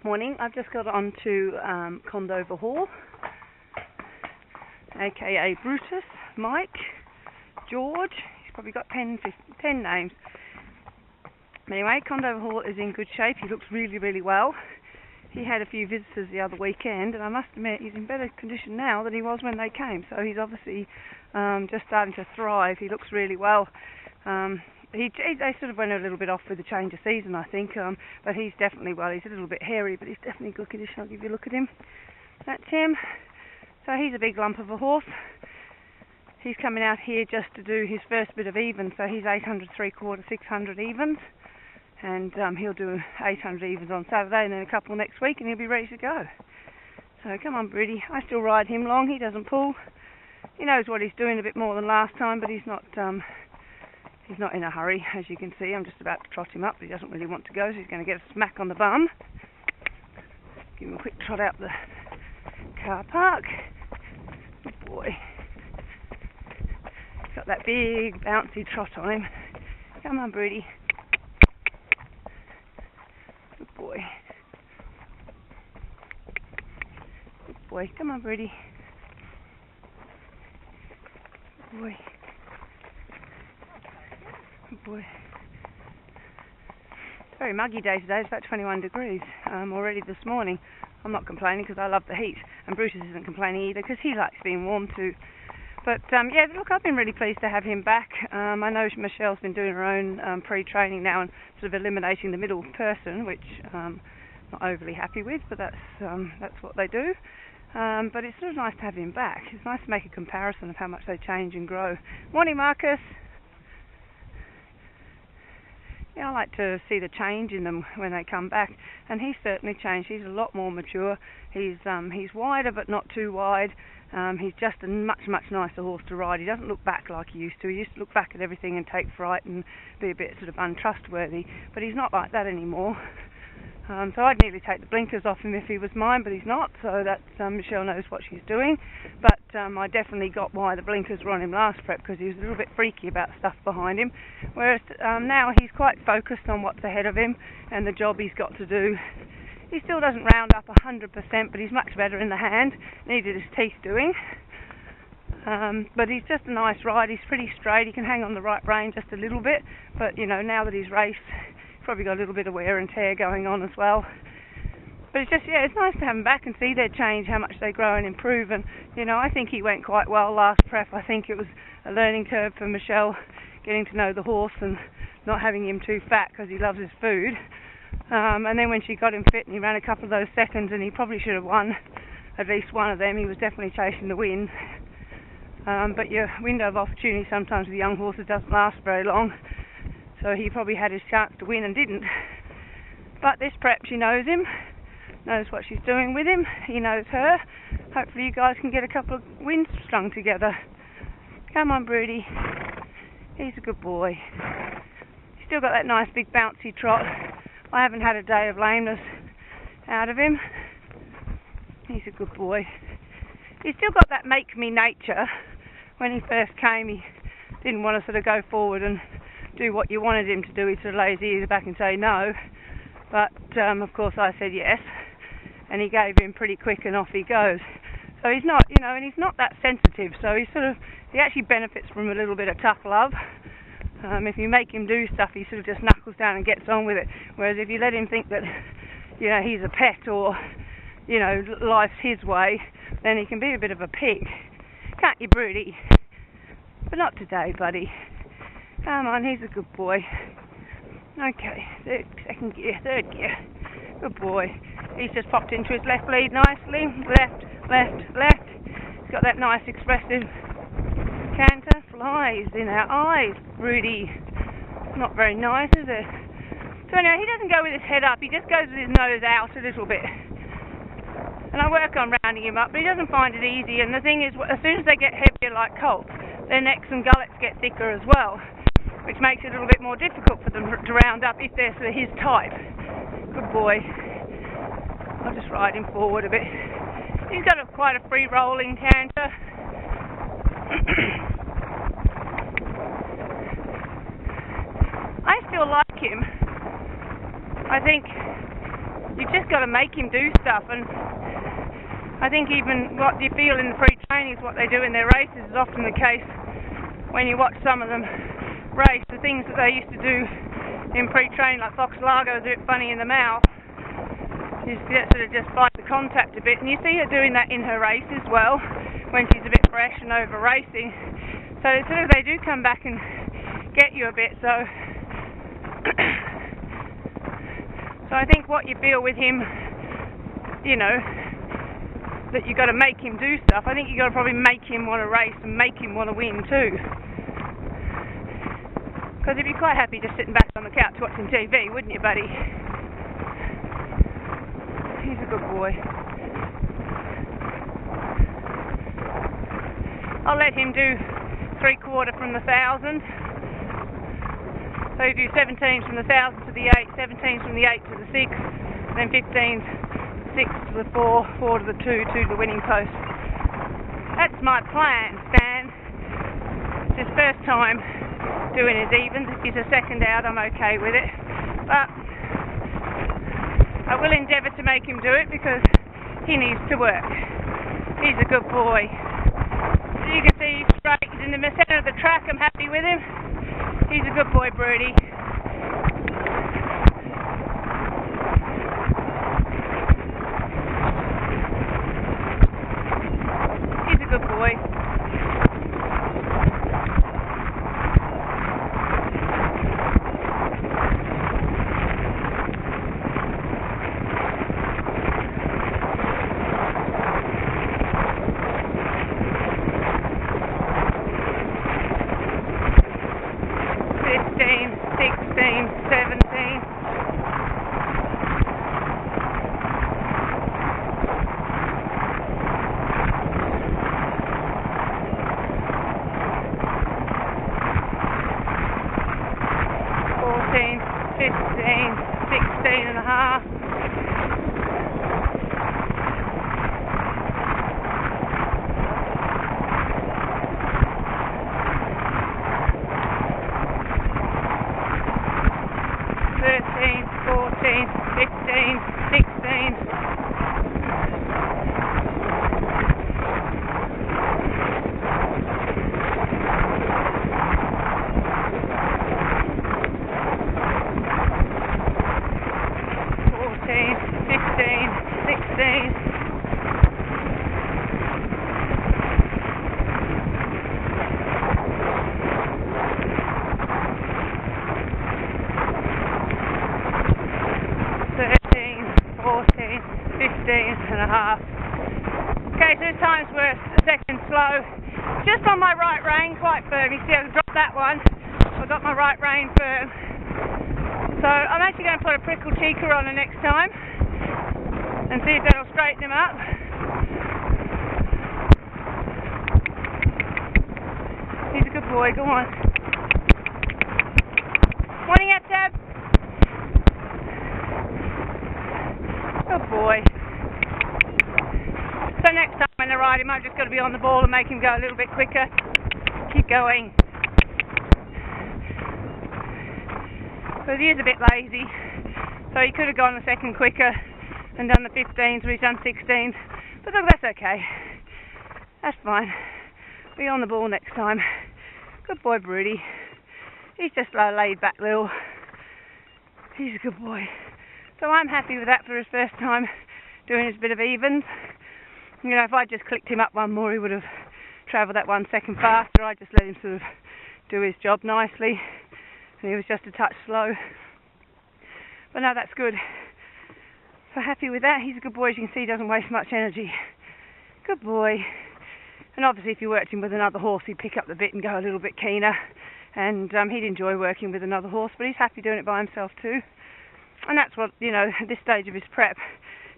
Morning. I've just got on to Condover Hall, aka Brutus, Mike, George. He's probably got 10 names. Anyway, Condover Hall is in good shape. He looks really, really well. He had a few visitors the other weekend, and I must admit he's in better condition now than he was when they came. So he's obviously just starting to thrive. He looks really well. They sort of went a little bit off with the change of season, I think, but he's definitely well. He's a little bit hairy, but he's definitely in good condition. I'll give you a look at him. That's him. So he's a big lump of a horse. He's coming out here just to do his first bit of evens, so he's 800 3/4, 600 evens, and he'll do 800 evens on Saturday and then a couple next week, and he'll be ready to go. So come on, Broody. I still ride him long. He doesn't pull. He knows what he's doing a bit more than last time, but he's not in a hurry, as you can see. I'm just about to trot him up, but he doesn't really want to go, so he's going to get a smack on the bum. Give him a quick trot out the car park. Good boy. He's got that big bouncy trot on him. Come on, Broody. Good boy. Good boy. Come on, Broody. Good boy. Good boy. It's a very muggy day today. It's about 21 degrees already this morning. I'm not complaining because I love the heat, and Brutus isn't complaining either because he likes being warm too. But yeah, look, I've been really pleased to have him back. I know Michelle's been doing her own pre-training now and sort of eliminating the middle person, which I'm not overly happy with, but that's what they do. But it's sort of nice to have him back. It's nice to make a comparison of how much they change and grow. Morning, Marcus. Yeah, I like to see the change in them when they come back, and he's certainly changed. He's a lot more mature. He's wider, but not too wide. He's just a much nicer horse to ride. He doesn't look back like he used to. He used to look back at everything and take fright and be a bit sort of untrustworthy, but he's not like that anymore. So I'd nearly take the blinkers off him if he was mine, but he's not, so that Michelle knows what she's doing. But I definitely got why the blinkers were on him last prep, because he was a little bit freaky about stuff behind him, whereas now he's quite focused on what's ahead of him and the job he's got to do. He still doesn't round up 100%, but he's much better in the hand. Needed his teeth doing. But he's just a nice ride. He's pretty straight. He can hang on the right rein just a little bit, but you know, now that he's raced, probably got a little bit of wear and tear going on as well. But it's just, yeah, it's nice to have them back and see their change, how much they grow and improve. And you know, I think he went quite well last prep. I think it was a learning curve for Michelle, getting to know the horse and not having him too fat because he loves his food. And then when she got him fit and he ran a couple of those seconds, and he probably should have won at least one of them. He was definitely chasing the win. But your window of opportunity sometimes with young horses doesn't last very long. So he probably had his chance to win and didn't. But this prep, she knows him, knows what she's doing with him, he knows her. Hopefully you guys can get a couple of wins strung together. Come on, Broody. He's a good boy. He's still got that nice big bouncy trot. I haven't had a day of lameness out of him. He's a good boy. He's still got that make me nature. When he first came, he didn't want to sort of go forward and do what you wanted him to do. He'd sort of lay his ears back and say no. But of course I said yes, and he gave in pretty quick, and off he goes. So he's not, you know, and he's not that sensitive. So he actually benefits from a little bit of tough love. If you make him do stuff, he sort of just knuckles down and gets on with it. Whereas if you let him think that, you know, he's a pet or, you know, life's his way, then he can be a bit of a pig. Can't you, Broody? But not today, buddy. Come on, he's a good boy. Okay, second gear, third gear. Good boy. He's just popped into his left lead nicely. Left. He's got that nice expressive canter. Flies in our eyes, Broody. Not very nice, is it? So anyway, he doesn't go with his head up. He just goes with his nose out a little bit. And I work on rounding him up, but he doesn't find it easy. And the thing is, as soon as they get heavier like colts, their necks and gullets get thicker as well, which makes it a little bit more difficult for them to round up if they're sort of his type. Good boy. I'll just ride him forward a bit. He's got quite a free rolling canter. I still like him. I think you've just got to make him do stuff. And I think even what you feel in the pre-training is what they do in their races is often the case when you watch some of them race. The things that they used to do in pre-training, like Fox Largo, is a bit funny in the mouth. You sort of just bite the contact a bit, and you see her doing that in her race as well when she's a bit fresh and over racing. So sort of they do come back and get you a bit. So so I think what you feel with him, you know, that you've got to make him do stuff. I think you've got to probably make him want to race and make him want to win too. Because he'd be quite happy just sitting back on the couch watching TV, wouldn't you, buddy? He's a good boy. I'll let him do 3/4 from the 1,000. So you do 17s from the 1,000 to the 8, 17s from the 8 to the 6, then 15s, 6 to the 4, 4 to the 2, 2 to the winning post. That's my plan, Stan. It's his first time doing his evens. If he's a second out, I'm okay with it. But I will endeavour to make him do it because he needs to work. He's a good boy. As you can see, he's straight. He's in the centre of the track. I'm happy with him. He's a good boy, Broody. He's a good boy. Okay, so this time's worth a second slow. Just on my right rein, quite firm. You see I dropped that one. I've got my right rein firm. So I'm actually going to put a prickle cheeker on her next time and see if that'll straighten him up. He's a good boy, go on. Morning, Tab. Good boy. So next time when I ride him, I've just got to be on the ball and make him go a little bit quicker. Keep going. But he is a bit lazy, so he could have gone a second quicker and done the 15s, but he's done 16s. But look, that's okay. That's fine. Be on the ball next time. Good boy, Broody. He's just a laid back little. He's a good boy. So I'm happy with that for his first time doing his bit of evens. You know, if I just clicked him up one more, he would have travelled that 1 second faster. I just let him sort of do his job nicely, and he was just a touch slow. But no, that's good. So happy with that. He's a good boy. As you can see, he doesn't waste much energy. Good boy. And obviously if you worked him with another horse, he'd pick up the bit and go a little bit keener. And he'd enjoy working with another horse, but he's happy doing it by himself too. And that's what, you know, at this stage of his prep,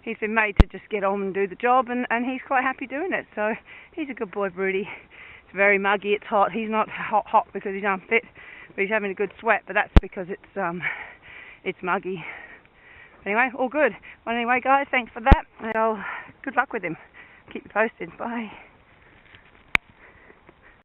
he's been made to just get on and do the job, and he's quite happy doing it. So he's a good boy, Broody. It's very muggy, it's hot. He's not hot because he's unfit, but he's having a good sweat, but that's because it's muggy. Anyway, all good. Well, anyway, guys, thanks for that. And good luck with him. Keep you posted. Bye.